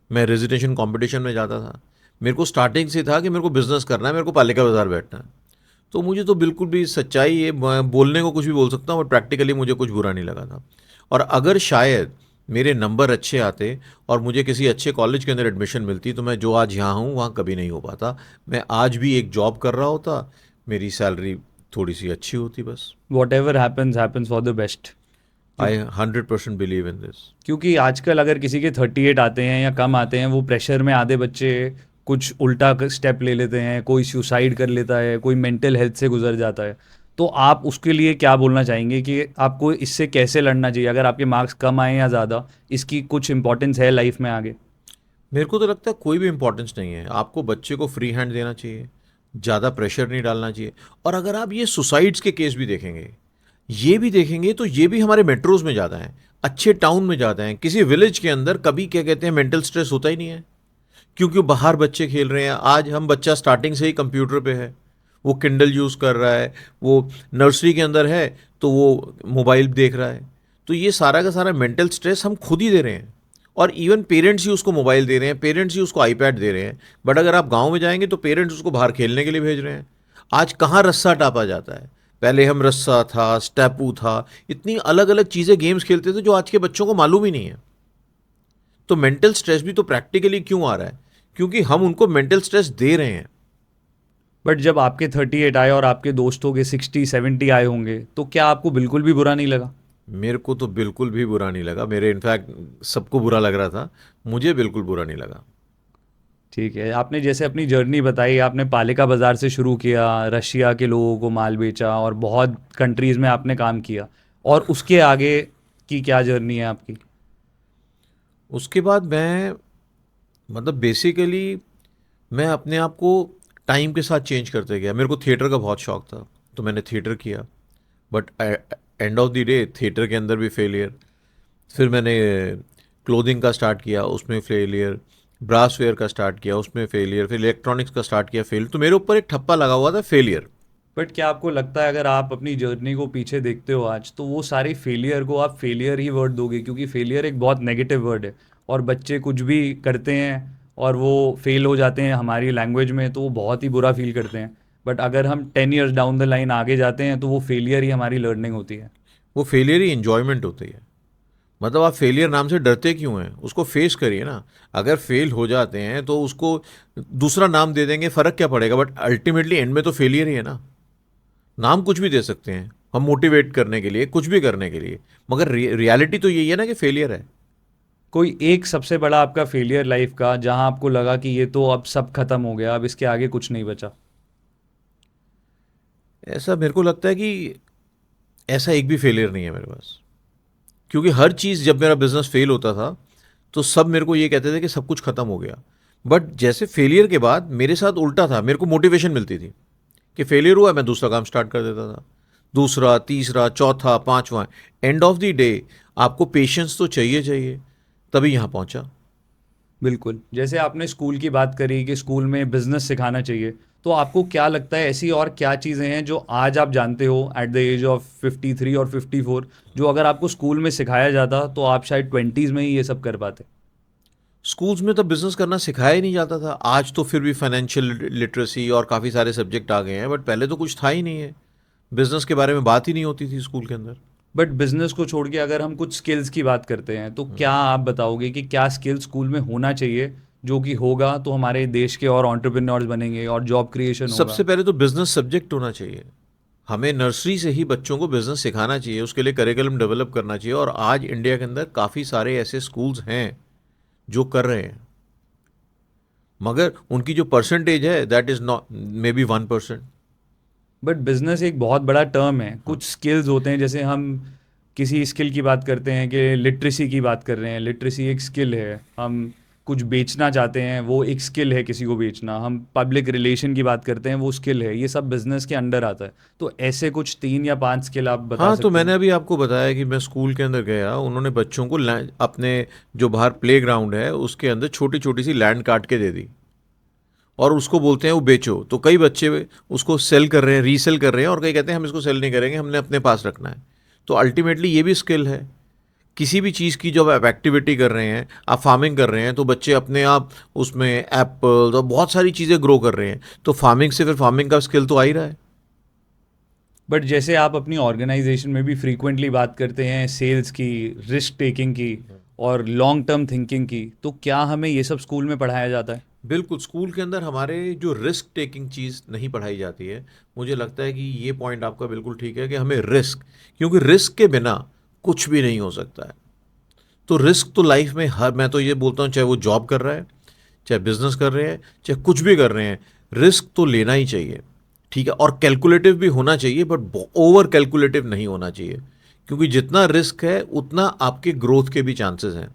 मैं रेजिडेंशियल कंपटीशन में जाता था, मेरे को स्टार्टिंग से था कि मेरे को बिजनेस करना है, मेरे को पालिका बाजार बैठना है। तो मुझे तो बिल्कुल भी, सच्चाई ये, मैं बोलने को कुछ भी बोल सकता हूँ, बट प्रैक्टिकली मुझे कुछ बुरा नहीं लगा था। और अगर शायद मेरे नंबर अच्छे आते और मुझे किसी अच्छे कॉलेज के अंदर एडमिशन मिलती, तो मैं जो आज यहाँ हूँ वहाँ कभी नहीं हो पाता। मैं आज भी एक जॉब कर रहा होता, मेरी सैलरी थोड़ी सी अच्छी होती बस। What ever happens happens for the best. I 100% believe in this. क्योंकि आजकल अगर किसी के 38 आते हैं या कम आते हैं, वो प्रेशर में आधे बच्चे कुछ उल्टा स्टेप ले लेते हैं, कोई सुसाइड कर लेता है, कोई मेंटल हेल्थ से गुजर जाता है। तो आप उसके लिए क्या बोलना चाहेंगे कि आपको इससे कैसे लड़ना चाहिए? अगर आपके मार्क्स कम आए या ज़्यादा, इसकी कुछ इंपॉर्टेंस है लाइफ में आगे? मेरे को तो लगता है कोई भी इंपॉर्टेंस नहीं है, आपको बच्चे को फ्री हैंड देना चाहिए, ज़्यादा प्रेशर नहीं डालना चाहिए। और अगर आप ये सुसाइड्स के केस भी देखेंगे, ये भी देखेंगे, तो ये भी हमारे मेट्रोज़ में ज़्यादा हैं, अच्छे टाउन में ज़्यादा हैं। किसी विलेज के अंदर कभी, क्या कहते हैं, मेंटल स्ट्रेस होता ही नहीं है, क्योंकि बाहर बच्चे खेल रहे हैं। आज हम बच्चा स्टार्टिंग से ही कंप्यूटर पे है, वो किंडल यूज़ कर रहा है, वो नर्सरी के अंदर है तो वो मोबाइल देख रहा है। तो ये सारा का सारा मेंटल स्ट्रेस हम खुद ही दे रहे हैं, और इवन पेरेंट्स ही उसको मोबाइल दे रहे हैं, पेरेंट्स ही उसको आईपैड दे रहे हैं। बट अगर आप गांव में जाएंगे तो पेरेंट्स उसको बाहर खेलने के लिए भेज रहे हैं। आज कहाँ रस्सा टापा जाता है, पहले हम रस्सा था, स्टेपू था, इतनी अलग अलग चीज़ें, गेम्स खेलते थे जो आज के बच्चों को मालूम ही नहीं है। तो मेंटल स्ट्रेस भी तो प्रैक्टिकली क्यों आ रहा है, क्योंकि हम उनको मेंटल स्ट्रेस दे रहे हैं। बट जब आपके 38 आए और आपके दोस्तों के 60-70 आए होंगे, तो क्या आपको बिल्कुल भी बुरा नहीं लगा? मेरे को तो बिल्कुल भी बुरा नहीं लगा, मेरे इनफैक्ट सबको बुरा लग रहा था, मुझे बिल्कुल बुरा नहीं लगा। ठीक है। आपने जैसे अपनी जर्नी बताई, आपने पालिका बाज़ार से शुरू किया, रशिया के लोगों को माल बेचा और बहुत कंट्रीज़ में आपने काम किया, और उसके आगे की क्या जर्नी है आपकी? उसके बाद मैं, मतलब बेसिकली मैं अपने आप को टाइम के साथ चेंज करते गया। मेरे को थिएटर का बहुत शौक था, तो मैंने थिएटर किया, but end of the day theatre के अंदर भी फेलियर। फिर मैंने क्लोथिंग का स्टार्ट किया, उसमें फेलियर। ब्रासवेयर का स्टार्ट किया, उसमें फेलियर, फिर इलेक्ट्रॉनिक्स का स्टार्ट किया, फेल। तो मेरे ऊपर एक ठप्पा लगा हुआ था फेलियर। बट क्या आपको लगता है अगर आप अपनी जर्नी को पीछे देखते हो आज, तो वो सारे फेलियर को आप फेलियर ही वर्ड दोगे? क्योंकि फेलियर एक बहुत नेगेटिव वर्ड है, और बच्चे कुछ भी करते हैं और वो फेल हो जाते हैं हमारी लैंग्वेज में, तो वो बहुत ही बुरा फील करते हैं। बट अगर हम 10 years डाउन द लाइन आगे जाते हैं, तो वो फेलियर ही हमारी लर्निंग होती है। वो फेलियर ही इंजॉयमेंट होती है। मतलब आप फेलियर नाम से डरते क्यों हैं? उसको फेस करिए ना। अगर फेल हो जाते हैं तो उसको दूसरा नाम दे देंगे, फ़र्क क्या पड़ेगा? बट अल्टीमेटली एंड में तो फेलियर ही है ना। नाम कुछ भी दे सकते हैं हम मोटिवेट करने के लिए, कुछ भी करने के लिए, मगर रियलिटी तो यही है ना कि फेलियर है। कोई एक सबसे बड़ा आपका फेलियर लाइफ का, जहां आपको लगा कि ये तो अब सब खत्म हो गया, अब इसके आगे कुछ नहीं बचा? ऐसा मेरे को लगता है कि ऐसा एक भी फेलियर नहीं है मेरे पास। क्योंकि हर चीज़, जब मेरा बिजनेस फेल होता था तो सब मेरे को ये कहते थे कि सब कुछ खत्म हो गया। बट जैसे फेलियर के बाद मेरे साथ उल्टा था, मेरे को मोटिवेशन मिलती थी कि फेलियर हुआ, मैं दूसरा काम स्टार्ट कर देता था, दूसरा, तीसरा, चौथा, पांचवा। एंड ऑफ द डे आपको पेशेंस तो चाहिए चाहिए, तभी यहाँ पहुँचा। बिल्कुल। जैसे आपने स्कूल की बात करी कि स्कूल में बिजनेस सिखाना चाहिए, तो आपको क्या लगता है ऐसी और क्या चीज़ें हैं जो आज आप जानते हो एट द एज ऑफ 53 और 54, जो अगर आपको स्कूल में सिखाया जाता तो आप शायद 20s में ही ये सब कर पाते? स्कूल्स में तो बिजनेस करना सिखाया ही नहीं जाता था। आज तो फिर भी फाइनेंशियल लिटरेसी और काफ़ी सारे सब्जेक्ट आ गए हैं, बट पहले तो कुछ था ही नहीं है। बिजनेस के बारे में बात ही नहीं होती थी स्कूल के अंदर। बट बिजनेस को छोड़ के अगर हम कुछ स्किल्स की बात करते हैं, तो क्या आप बताओगे कि क्या स्किल स्कूल में होना चाहिए, जो कि होगा तो हमारे देश के और एंटरप्रेन्योर्स बनेंगे और जॉब क्रिएशन होगा? सबसे पहले तो बिजनेस सब्जेक्ट होना चाहिए। हमें नर्सरी से ही बच्चों को बिजनेस सिखाना चाहिए, उसके लिए करिकुलम डेवलप करना चाहिए। और आज इंडिया के अंदर काफ़ी सारे ऐसे स्कूल्स हैं जो कर रहे हैं, मगर उनकी जो परसेंटेज है that is not, may be 1%। But business एक बहुत बड़ा टर्म है, हाँ। कुछ स्किल्स होते हैं। जैसे हम किसी स्किल की बात करते हैं कि लिटरेसी की बात कर रहे हैं, लिटरेसी एक स्किल है। हम कुछ बेचना चाहते हैं, वो एक स्किल है किसी को बेचना। हम पब्लिक रिलेशन की बात करते हैं, वो स्किल है। ये सब बिजनेस के अंडर आता है। तो ऐसे कुछ 3 या 5 स्किल आप बता हाँ, तो सकते मैंने हैं? अभी आपको बताया कि मैं स्कूल के अंदर गया, उन्होंने बच्चों को अपने जो बाहर प्लेग्राउंड है उसके अंदर छोटी छोटी सी लैंड काट के दे दी, और उसको बोलते हैं वो बेचो। तो कई बच्चे उसको सेल कर रहे हैं, रीसेल कर रहे हैं, और कई कहते हैं हम इसको सेल नहीं करेंगे, हमने अपने पास रखना है। तो अल्टीमेटली ये भी स्किल है। किसी भी चीज़ की जब आप एक्टिविटी कर रहे हैं, आप फार्मिंग कर रहे हैं, तो बच्चे अपने आप उसमें एप्पल और बहुत सारी चीज़ें ग्रो कर रहे हैं। तो फार्मिंग से फिर फार्मिंग का स्किल तो आ ही रहा है। बट जैसे आप अपनी ऑर्गेनाइजेशन में भी फ्रीक्वेंटली बात करते हैं सेल्स की, रिस्क टेकिंग की और लॉन्ग टर्म थिंकिंग की, तो क्या हमें ये सब स्कूल में पढ़ाया जाता है? बिल्कुल, स्कूल के अंदर हमारे जो रिस्क टेकिंग चीज़ नहीं पढ़ाई जाती है। मुझे लगता है कि ये पॉइंट आपका बिल्कुल ठीक है कि हमें रिस्क, क्योंकि रिस्क के बिना कुछ भी नहीं हो सकता है। तो रिस्क तो लाइफ में हर, मैं तो ये बोलता हूँ, चाहे वो जॉब कर रहा है, चाहे बिजनेस कर रहे हैं, चाहे कुछ भी कर रहे हैं, रिस्क तो लेना ही चाहिए। ठीक है, और कैलकुलेटिव भी होना चाहिए, बट ओवर कैलकुलेटिव नहीं होना चाहिए। क्योंकि जितना रिस्क है उतना आपके ग्रोथ के भी चांसेस हैं।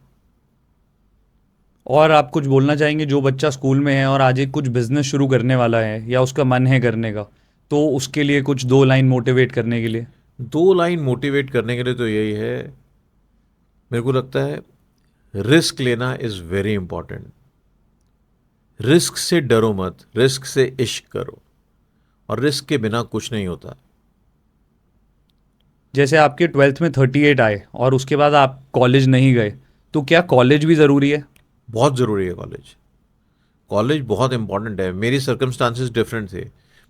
और आप कुछ बोलना चाहेंगे जो बच्चा स्कूल में है और आज एक कुछ बिजनेस शुरू करने वाला है या उसका मन है करने का, तो उसके लिए कुछ 2 लाइन मोटिवेट करने के लिए? 2 लाइन मोटिवेट करने के लिए तो यही है, मेरे को लगता है रिस्क लेना इज़ वेरी इंपॉर्टेंट। रिस्क से डरो मत, रिस्क से इश्क करो, और रिस्क के बिना कुछ नहीं होता। जैसे आपके 12th में 38 आए और उसके बाद आप कॉलेज नहीं गए, तो क्या कॉलेज भी ज़रूरी है? बहुत ज़रूरी है कॉलेज। कॉलेज बहुत इंपॉर्टेंट है। मेरी सर्कमस्टांसेस डिफरेंट थे,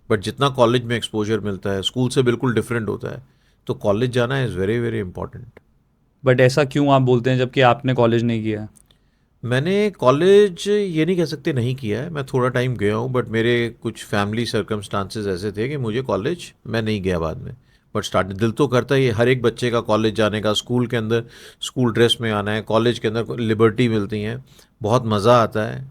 बट जितना कॉलेज में एक्सपोजर मिलता है स्कूल से बिल्कुल डिफरेंट होता है। तो कॉलेज जाना is very very important. But ऐसा क्यों आप बोलते हैं जबकि आपने कॉलेज नहीं किया है? मैंने कॉलेज ये नहीं कह सकते नहीं किया है, मैं थोड़ा टाइम गया हूँ, बट मेरे कुछ फैमिली सर्कमस्टांसेस ऐसे थे कि मुझे कॉलेज, मैं नहीं गया बाद में। बट स्टार्ट दिल तो करता ही है हर एक बच्चे का कॉलेज जाने का, स्कूल के अंदर स्कूल ड्रेस में आना है, कॉलेज के अंदर लिबर्टी मिलती हैं, बहुत मज़ा आता है।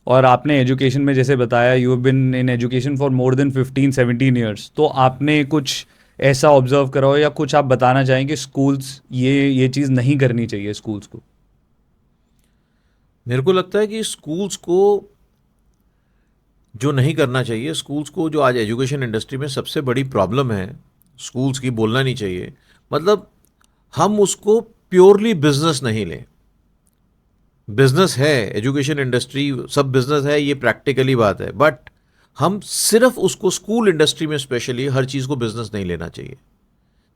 और आपने एजुकेशन में जैसे बताया, you have been in education for more than 15-17 years, तो आपने कुछ ऐसा ऑब्जर्व करा हो या कुछ आप बताना चाहेंगे स्कूल्स ये चीज़ नहीं करनी चाहिए स्कूल्स को? मेरे को लगता है कि स्कूल्स को जो नहीं करना चाहिए, स्कूल्स को, जो आज एजुकेशन इंडस्ट्री में सबसे बड़ी प्रॉब्लम है स्कूल्स की, बोलना नहीं चाहिए। मतलब हम उसको प्योरली बिजनेस नहीं लें। बिजनेस है, एजुकेशन इंडस्ट्री सब बिजनेस है, ये प्रैक्टिकली बात है, बट हम सिर्फ उसको स्कूल इंडस्ट्री में स्पेशली हर चीज़ को बिजनेस नहीं लेना चाहिए।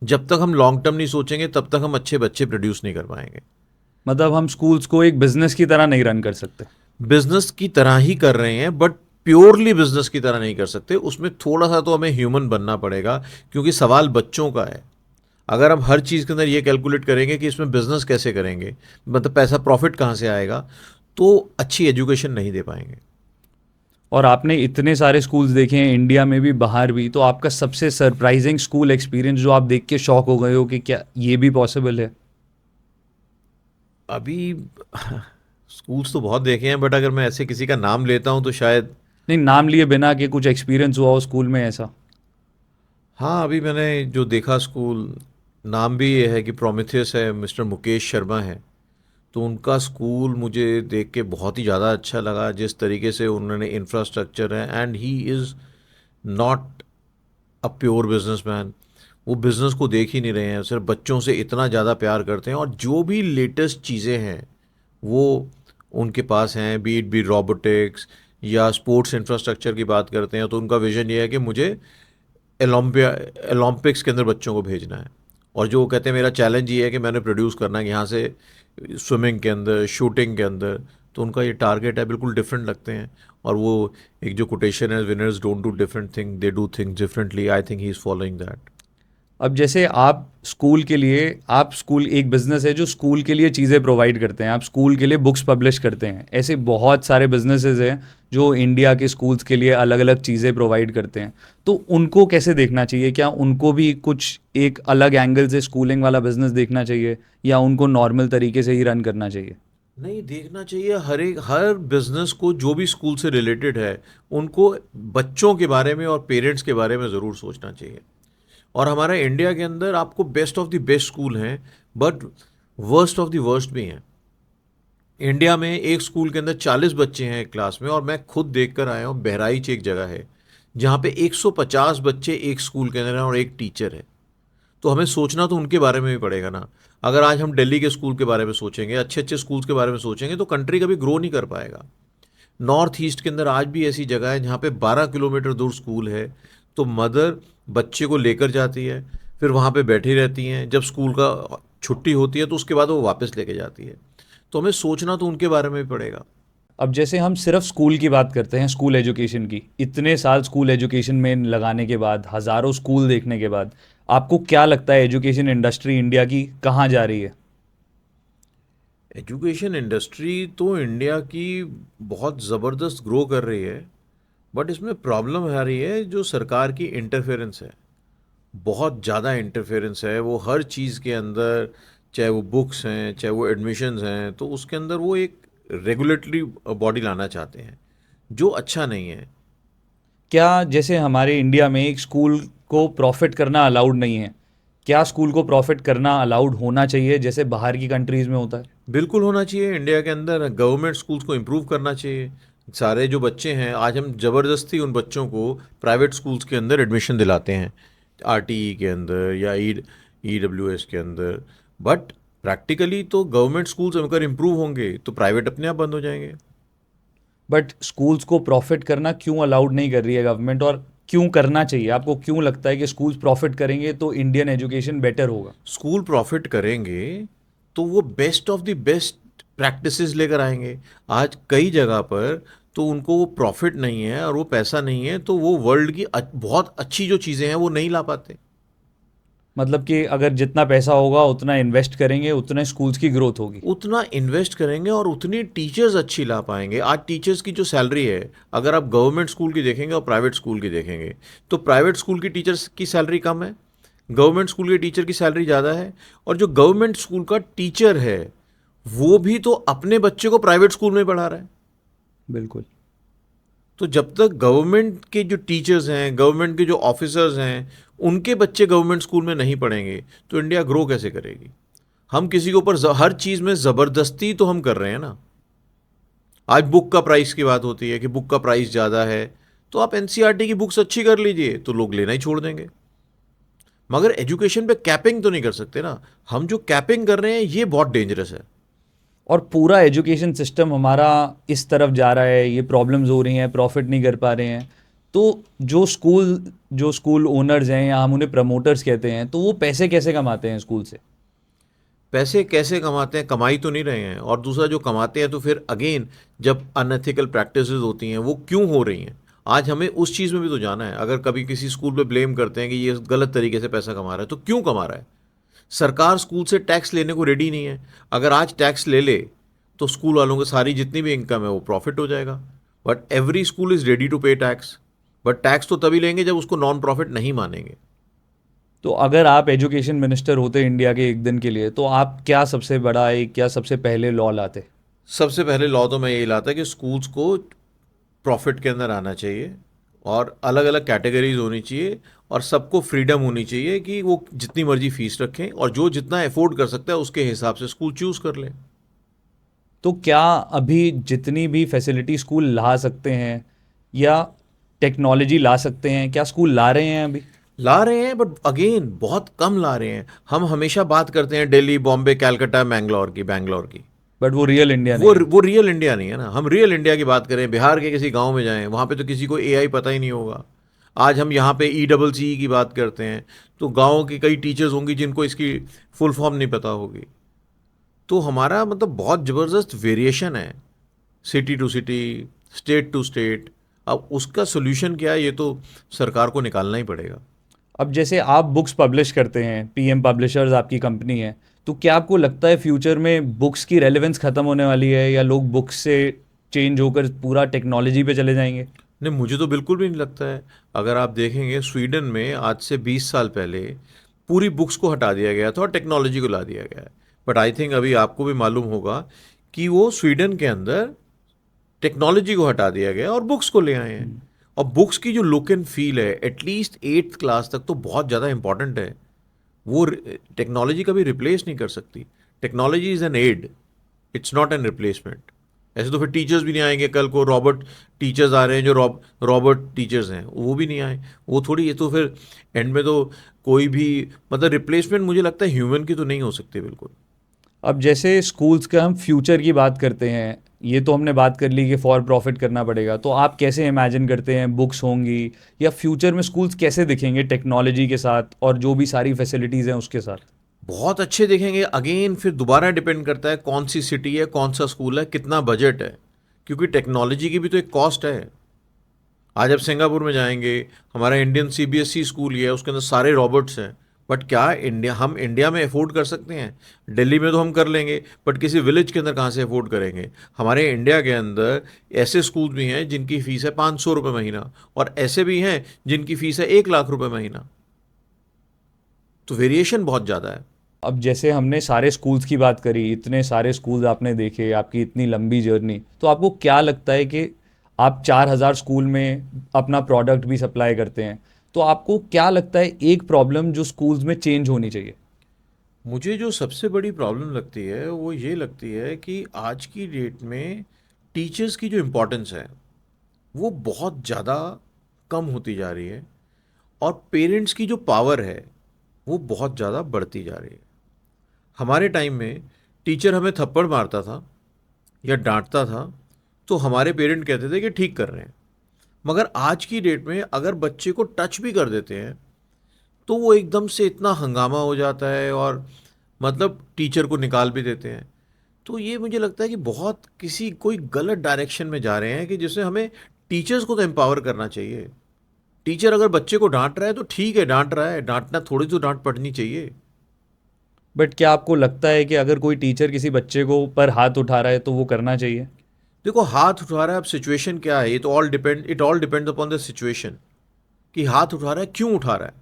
जब तक हम लॉन्ग टर्म नहीं सोचेंगे तब तक हम अच्छे बच्चे प्रोड्यूस नहीं कर पाएंगे। मतलब हम स्कूल्स को एक बिजनेस की तरह नहीं रन कर सकते। बिजनेस की तरह ही कर रहे हैं, बट प्योरली बिजनेस की तरह नहीं कर सकते, उसमें थोड़ा सा तो हमें ह्यूमन बनना पड़ेगा, क्योंकि सवाल बच्चों का है। अगर हम हर चीज़ के अंदर ये कैलकुलेट करेंगे कि इसमें बिजनेस कैसे करेंगे, मतलब पैसा प्रॉफिट कहाँ से आएगा, तो अच्छी एजुकेशन नहीं दे पाएंगे। और आपने इतने सारे स्कूल्स देखे हैं इंडिया में भी बाहर भी, तो आपका सबसे सरप्राइजिंग स्कूल एक्सपीरियंस जो आप देख के शॉक हो गए हो कि क्या ये भी पॉसिबल है? अभी स्कूल्स तो बहुत देखे हैं, बट अगर मैं ऐसे किसी का नाम लेता हूँ तो शायद। नहीं, नाम लिए बिना कि कुछ एक्सपीरियंस हुआ हो स्कूल में ऐसा। हाँ, अभी मैंने जो देखा स्कूल, नाम भी ये है कि प्रोमिथियस है, मिस्टर मुकेश शर्मा है। तो उनका स्कूल मुझे देख के बहुत ही ज़्यादा अच्छा लगा, जिस तरीके से उन्होंने इंफ्रास्ट्रक्चर है, and he is not a pure businessman. वो बिज़नेस को देख ही नहीं रहे हैं, सिर्फ बच्चों से इतना ज़्यादा प्यार करते हैं, और जो भी लेटेस्ट चीज़ें हैं वो उनके पास हैं, बीट बी रोबोटिक्स या स्पोर्ट्स इंफ्रास्ट्रक्चर की बात करते हैं, तो उनका विजन ये है कि मुझे ओलंपिक्स के अंदर बच्चों को भेजना है। और जो वो कहते हैं मेरा चैलेंज ये है कि मैंने प्रोड्यूस करना है यहाँ से स्विमिंग के अंदर, शूटिंग के अंदर। तो उनका ये टारगेट है, बिल्कुल डिफरेंट लगते हैं। और वो एक जो कोटेशन है, winners don't do different thing, they do things differently, I think he is following that. अब जैसे आप स्कूल के लिए, आप स्कूल एक बिजनेस है जो स्कूल के लिए चीज़ें प्रोवाइड करते हैं, आप स्कूल के लिए बुक्स पब्लिश करते हैं, ऐसे बहुत सारे बिजनेसेस हैं जो इंडिया के स्कूल्स के लिए अलग अलग चीज़ें प्रोवाइड करते हैं। तो उनको कैसे देखना चाहिए? क्या उनको भी कुछ एक अलग एंगल से स्कूलिंग वाला बिजनेस देखना चाहिए, या उनको नॉर्मल तरीके से ही रन करना चाहिए? नहीं, देखना चाहिए। हर बिजनेस को जो भी स्कूल से रिलेटेड है, उनको बच्चों के बारे में और पेरेंट्स के बारे में ज़रूर सोचना चाहिए। और हमारा इंडिया के अंदर आपको best of the best school हैं, but worst of the worst भी हैं। इंडिया में एक स्कूल के अंदर 40 बच्चे हैं एक क्लास में, और मैं खुद देख कर आया हूँ, बहराइच एक जगह है जहाँ पे 150 बच्चे एक स्कूल के अंदर हैं और एक टीचर है। तो हमें सोचना तो उनके बारे में भी पड़ेगा ना। अगर आज हम दिल्ली के स्कूल के बारे में सोचेंगे, अच्छे अच्छे स्कूल्स के बारे में सोचेंगे, तो कंट्री कभी ग्रो नहीं कर पाएगा। नॉर्थ ईस्ट के अंदर आज भी ऐसी जगह है जहाँ पे 12 किलोमीटर दूर स्कूल है, तो मदर बच्चे को लेकर जाती है, फिर वहाँ पे बैठी रहती हैं, जब स्कूल का छुट्टी होती है तो उसके बाद वो वापस लेके जाती है। तो हमें सोचना तो उनके बारे में भी पड़ेगा। अब जैसे हम सिर्फ स्कूल की बात करते हैं, स्कूल एजुकेशन की, इतने साल स्कूल एजुकेशन में लगाने के बाद, हज़ारों स्कूल देखने के बाद, आपको क्या लगता है एजुकेशन इंडस्ट्री इंडिया की कहाँ जा रही है? एजुकेशन इंडस्ट्री तो इंडिया की बहुत ज़बरदस्त ग्रो कर रही है, बट इसमें प्रॉब्लम आ रही है जो सरकार की इंटरफेरेंस है। बहुत ज़्यादा इंटरफेरेंस है वो हर चीज़ के अंदर, चाहे वो बुक्स हैं, चाहे वो एडमिशन्स हैं, तो उसके अंदर वो एक रेगुलेटरी बॉडी लाना चाहते हैं, जो अच्छा नहीं है। क्या जैसे हमारे इंडिया में एक स्कूल को प्रॉफिट करना अलाउड नहीं है, क्या स्कूल को प्रॉफिट करना अलाउड होना चाहिए जैसे बाहर की कंट्रीज़ में होता है? बिल्कुल होना चाहिए। इंडिया के अंदर गवर्नमेंट स्कूल्स को इम्प्रूव करना चाहिए। सारे जो बच्चे हैं, आज हम ज़बरदस्ती उन बच्चों को प्राइवेट स्कूल्स के अंदर एडमिशन दिलाते हैं, आरटीई के अंदर या ईडब्ल्यूएस के अंदर। बट प्रैक्टिकली तो गवर्नमेंट स्कूल्स अगर इम्प्रूव होंगे तो प्राइवेट अपने आप बंद हो जाएंगे। बट स्कूल्स को प्रॉफिट करना क्यों अलाउड नहीं कर रही है गवर्नमेंट, और क्यों करना चाहिए? आपको क्यों लगता है कि स्कूल्स प्रॉफिट करेंगे तो इंडियन एजुकेशन बेटर होगा? स्कूल प्रॉफिट करेंगे तो वो best of the best practices लेकर आएंगे। आज कई जगह पर तो उनको वो प्रॉफिट नहीं है और वो पैसा नहीं है, तो वो वर्ल्ड की बहुत अच्छी जो चीज़ें हैं वो नहीं ला पाते। मतलब कि अगर जितना पैसा होगा उतना इन्वेस्ट करेंगे, उतने स्कूल्स की ग्रोथ होगी। उतना इन्वेस्ट करेंगे और उतनी टीचर्स अच्छी ला पाएंगे। आज टीचर्स की जो सैलरी है, अगर आप गवर्नमेंट स्कूल की देखेंगे और प्राइवेट स्कूल की देखेंगे, तो प्राइवेट स्कूल की टीचर्स की सैलरी कम है, गवर्नमेंट स्कूल के टीचर की सैलरी ज़्यादा है। और जो गवर्नमेंट स्कूल का टीचर है वो भी तो अपने बच्चे को प्राइवेट स्कूल में पढ़ा रहा है। बिल्कुल। तो जब तक गवर्नमेंट के जो टीचर्स हैं, गवर्नमेंट के जो ऑफिसर्स हैं, उनके बच्चे गवर्नमेंट स्कूल में नहीं पढ़ेंगे तो इंडिया ग्रो कैसे करेगी? हम किसी के ऊपर हर चीज़ में ज़बरदस्ती तो हम कर रहे हैं ना। आज बुक का प्राइस की बात होती है कि बुक का प्राइस ज़्यादा है, तो आप एनसीईआरटी की बुक्स अच्छी कर लीजिए तो लोग लेना ही छोड़ देंगे। मगर एजुकेशन पे कैपिंग तो नहीं कर सकते ना। हम जो कैपिंग कर रहे हैं ये बहुत डेंजरस है। और पूरा एजुकेशन सिस्टम हमारा इस तरफ जा रहा है, ये प्रॉब्लम्स हो रही हैं, प्रॉफिट नहीं कर पा रहे हैं, तो जो स्कूल ओनर्स हैं या हम उन्हें प्रमोटर्स कहते हैं, तो वो पैसे कैसे कमाते हैं स्कूल से? पैसे कैसे कमाते हैं? कमाई तो नहीं रहे हैं। और दूसरा, जो कमाते हैं तो फिर अगेन जब अनएथिकल प्रैक्टिसेस होती हैं वो क्यों हो रही हैं, आज हमें उस चीज़ में भी तो जाना है। अगर कभी किसी स्कूल पे ब्लेम करते हैं कि ये गलत तरीके से पैसा कमा रहा है, तो क्यों कमा रहा है? सरकार स्कूल से टैक्स लेने को रेडी नहीं है। अगर आज टैक्स ले ले तो स्कूल वालों की सारी जितनी भी इनकम है वो प्रॉफिट हो जाएगा। But every school is ready to pay tax. But tax तो तभी लेंगे जब उसको नॉन प्रॉफिट नहीं मानेंगे। तो अगर आप एजुकेशन मिनिस्टर होते इंडिया के एक दिन के लिए, तो आप क्या सबसे बड़ा एक क्या सबसे पहले लॉ लाते? सबसे पहले लॉ तो मैं यही लाता कि स्कूल्स को प्रॉफिट के अंदर आना चाहिए, और अलग अलग कैटेगरीज होनी चाहिए, और सबको फ्रीडम होनी चाहिए कि वो जितनी मर्जी फीस रखें, और जो जितना अफोर्ड कर सकता है उसके हिसाब से स्कूल चूज़ कर लें। तो क्या अभी जितनी भी फैसिलिटी स्कूल ला सकते हैं या टेक्नोलॉजी ला सकते हैं, क्या स्कूल ला रहे हैं अभी? ला रहे हैं, बट अगेन बहुत कम ला रहे हैं। हम हमेशा बात करते हैं दिल्ली, बॉम्बे, कलकत्ता, बैंगलोर की। बट वो रियल इंडिया वो नहीं है। वो रियल इंडिया नहीं है ना। हम रियल इंडिया की बात करें, बिहार के किसी गांव में जाएं, वहाँ पे तो किसी को एआई पता ही नहीं होगा। आज हम यहाँ पे ECC की बात करते हैं, तो गाँव की कई टीचर्स होंगी जिनको इसकी फुल फॉर्म नहीं पता होगी। तो हमारा मतलब बहुत ज़बरदस्त वेरिएशन है, city to city, state to state. अब उसका सोल्यूशन क्या है, ये तो सरकार को निकालना ही पड़ेगा। अब जैसे आप बुक्स पब्लिश करते हैं, पीएम पब्लिशर्स आपकी कंपनी है, तो क्या आपको लगता है फ्यूचर में बुक्स की रेलेवेंस ख़त्म होने वाली है या लोग बुक्स से चेंज होकर पूरा टेक्नोलॉजी पे चले जाएंगे? नहीं, मुझे तो बिल्कुल भी नहीं लगता है। अगर आप देखेंगे, स्वीडन में आज से 20 साल पहले पूरी बुक्स को हटा दिया गया था और टेक्नोलॉजी को ला दिया गया है। बट आई थिंक अभी आपको भी मालूम होगा कि वो स्वीडन के अंदर टेक्नोलॉजी को हटा दिया गया और बुक्स को ले आए हैं। और बुक्स की जो लुक एंड फील है, एटलीस्ट 8th क्लास तक तो बहुत ज़्यादा इंपॉर्टेंट है। वो टेक्नोलॉजी कभी रिप्लेस नहीं कर सकती। Technology is an aid, it's not an replacement. ऐसे तो फिर टीचर्स भी नहीं आएंगे। कल को रॉबोट टीचर्स आ रहे हैं, जो रॉबोट टीचर्स हैं वो भी नहीं आए। वो थोड़ी, ये तो फिर एंड में तो कोई भी मतलब रिप्लेसमेंट मुझे लगता है ह्यूमन की तो नहीं हो सकती बिल्कुल। अब जैसे स्कूल्स का हम फ्यूचर की बात करते हैं, ये तो हमने बात कर ली कि फॉर प्रॉफिट करना पड़ेगा, तो आप कैसे इमेजिन करते हैं बुक्स होंगी या फ्यूचर में स्कूल्स कैसे दिखेंगे टेक्नोलॉजी के साथ और जो भी सारी फैसिलिटीज़ हैं उसके साथ? बहुत अच्छे दिखेंगे। अगेन फिर दोबारा डिपेंड करता है कौन सी सिटी है, कौन सा स्कूल है, कितना बजट है, क्योंकि टेक्नोलॉजी की भी तो एक कॉस्ट है। आज आप सिंगापुर में जाएंगे, हमारा इंडियन CBSE स्कूल ही है, उसके अंदर सारे रॉबोट्स हैं। बट क्या हम इंडिया में अफोर्ड कर सकते हैं? दिल्ली में तो हम कर लेंगे, बट किसी विलेज के अंदर कहाँ से अफोर्ड करेंगे? हमारे इंडिया के अंदर ऐसे स्कूल भी हैं जिनकी फ़ीस है 500 रुपये महीना, और ऐसे भी हैं जिनकी फ़ीस है 1 लाख रुपये महीना। तो वेरिएशन बहुत ज़्यादा है। अब जैसे हमने सारे स्कूल्स की बात करी, इतने सारे स्कूल्स आपने देखे, आपकी इतनी लंबी जर्नी, तो आपको क्या लगता है कि आप 4,000 स्कूल में अपना प्रोडक्ट भी सप्लाई करते हैं, तो आपको क्या लगता है एक प्रॉब्लम जो स्कूल्स में चेंज होनी चाहिए? मुझे जो सबसे बड़ी प्रॉब्लम लगती है वो ये लगती है कि आज की डेट में टीचर्स की जो इम्पोर्टेंस है वो बहुत ज़्यादा कम होती जा रही है, और पेरेंट्स की जो पावर है वो बहुत ज़्यादा बढ़ती जा रही है। हमारे टाइम में टीचर हमें थप्पड़ मारता था या डांटता था तो हमारे पेरेंट कहते थे कि ठीक कर रहे हैं। मगर आज की डेट में अगर बच्चे को टच भी कर देते हैं तो वो एकदम से इतना हंगामा हो जाता है, और मतलब टीचर को निकाल भी देते हैं। तो ये मुझे लगता है कि बहुत किसी कोई गलत डायरेक्शन में जा रहे हैं, कि जिससे हमें टीचर्स को तो एम्पावर करना चाहिए। टीचर अगर बच्चे को डांट रहा है तो ठीक है, डांट रहा है, डांटना थोड़ी तो डांट पड़नी चाहिए। बट क्या आपको लगता है कि अगर कोई टीचर किसी बच्चे को पर हाथ उठा रहा है तो वो करना चाहिए? देखो, हाथ उठा रहा है, अब सिचुएशन क्या है, ये तो it all depend upon the situation, कि हाथ उठा रहा है क्यों उठा रहा है।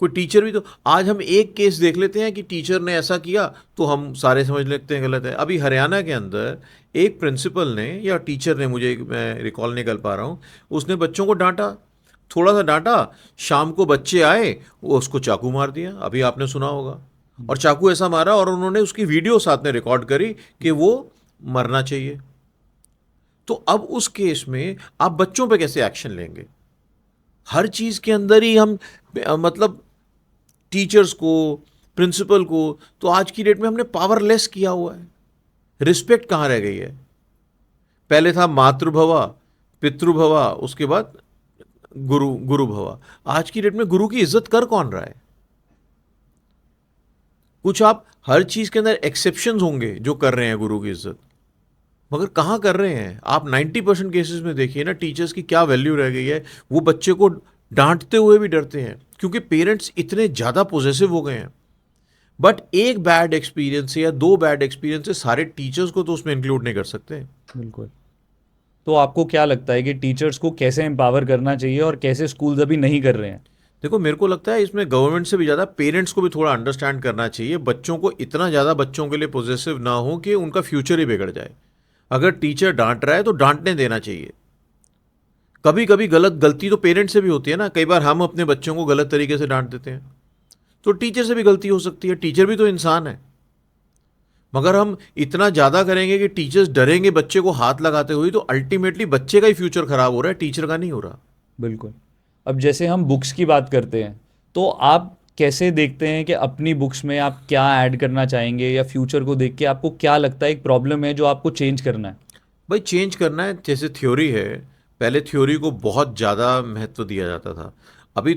कोई टीचर भी तो, आज हम एक केस देख लेते हैं कि टीचर ने ऐसा किया तो हम सारे समझ लेते हैं गलत है। अभी हरियाणा के अंदर एक प्रिंसिपल ने या टीचर ने, मैं रिकॉल नहीं कर पा रहा हूँ, उसने बच्चों को डांटा, थोड़ा सा डांटा, शाम को बच्चे आए, वो उसको चाकू मार दिया। अभी आपने सुना होगा। और चाकू ऐसा मारा, और उन्होंने उसकी वीडियो साथ में रिकॉर्ड करी कि वो मरना चाहिए। तो अब उस केस में आप बच्चों पे कैसे एक्शन लेंगे? हर चीज़ के अंदर ही हम मतलब टीचर्स को, प्रिंसिपल को, तो आज की डेट में हमने पावरलेस किया हुआ है। रिस्पेक्ट कहाँ रह गई है? पहले था मातृभवा, पितृभवा, उसके बाद गुरु गुरु भवा। आज की डेट में गुरु की इज्जत कर कौन रहा है? कुछ आप हर चीज के अंदर एक्सेप्शंस होंगे जो कर रहे हैं गुरु की इज्जत, मगर कहाँ कर रहे हैं आप? 90% केसेस में देखिए ना, टीचर्स की क्या वैल्यू रह गई है। वो बच्चे को डांटते हुए भी डरते हैं क्योंकि पेरेंट्स इतने ज़्यादा पॉजेसिव हो गए हैं। बट एक बैड एक्सपीरियंस से या 2 बैड एक्सपीरियंस से सारे टीचर्स को तो उसमें इंक्लूड नहीं कर सकते। बिल्कुल। तो आपको क्या लगता है कि टीचर्स को कैसे एम्पावर करना चाहिए और कैसे स्कूल्स अभी नहीं कर रहे हैं? देखो, मेरे को लगता है इसमें गवर्नमेंट से भी ज़्यादा पेरेंट्स को भी थोड़ा अंडरस्टैंड करना चाहिए। बच्चों को इतना ज़्यादा बच्चों के लिए पॉजेसिव ना हो कि उनका फ्यूचर ही बिगड़ जाए। अगर टीचर डांट रहा है तो डांटने देना चाहिए। कभी कभी गलती तो पेरेंट्स से भी होती है ना। कई बार हम अपने बच्चों को गलत तरीके से डांट देते हैं, तो टीचर से भी गलती हो सकती है। टीचर भी तो इंसान है। मगर हम इतना ज़्यादा करेंगे कि टीचर्स डरेंगे बच्चे को हाथ लगाते हुए, तो अल्टीमेटली बच्चे का ही फ्यूचर खराब हो रहा है, टीचर का नहीं हो रहा। बिल्कुल। अब जैसे हम बुक्स की बात करते हैं, तो आप कैसे देखते हैं कि अपनी बुक्स में आप क्या ऐड करना चाहेंगे, या फ्यूचर को देख के आपको क्या लगता है एक प्रॉब्लम है जो आपको चेंज करना है? भाई चेंज करना है। जैसे थ्योरी है, पहले थ्योरी को बहुत ज़्यादा महत्व दिया जाता था, अब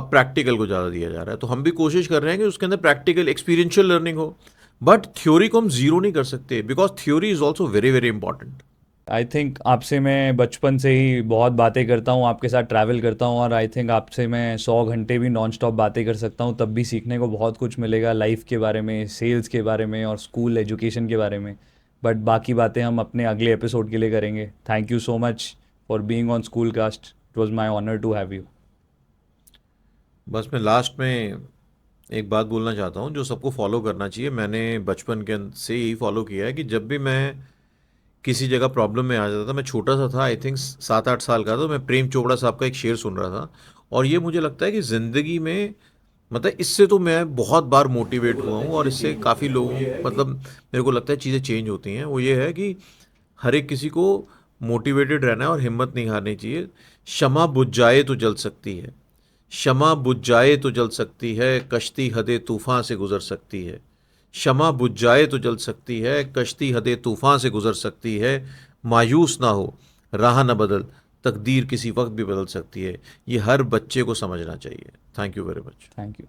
प्रैक्टिकल को ज़्यादा दिया जा रहा है। तो हम भी कोशिश कर रहे हैं कि उसके अंदर प्रैक्टिकल एक्सपीरियंशियल लर्निंग हो। बट थ्योरी को हम जीरो नहीं कर सकते, because theory is also very very important. I think आपसे मैं बचपन से ही बहुत बातें करता हूँ, आपके साथ ट्रैवल करता हूँ, और आई थिंक आपसे मैं 100 घंटे भी नॉन स्टॉप बातें कर सकता हूँ, तब भी सीखने को बहुत कुछ मिलेगा, लाइफ के बारे में, सेल्स के बारे में और स्कूल एजुकेशन के बारे में। बट बाकी बातें हम अपने अगले एपिसोड के लिए करेंगे। Thank you so much for being on school cast. It was my honour to have you. बस मैं लास्ट में एक बात बोलना चाहता हूँ जो सबको फॉलो करना चाहिए। मैंने बचपन के से ही फॉलो किया है कि जब भी मैं किसी जगह प्रॉब्लम में आ जाता था, मैं छोटा सा था, आई थिंक 7-8 साल का, तो मैं प्रेम चोपड़ा साहब का एक शेर सुन रहा था। और ये मुझे लगता है कि ज़िंदगी में, मतलब इससे तो मैं बहुत बार मोटिवेट हुआ हूँ और इससे काफ़ी लोगों, मतलब मेरे को लगता है चीज़ें चेंज होती हैं। वो ये है कि हर एक किसी को मोटिवेटेड रहना है और हिम्मत नहीं हारनी चाहिए। क्षमा बुझ जाए तो जल सकती है, क्षमा बुझ जाए तो जल सकती है, कश्ती हदे तूफान से गुजर सकती है। क्षमा बुझ जाए तो जल सकती है, कश्ती हदे तूफान से गुजर सकती है। मायूस ना हो, राह न बदल, तकदीर किसी वक्त भी बदल सकती है। ये हर बच्चे को समझना चाहिए। Thank you very much. Thank you.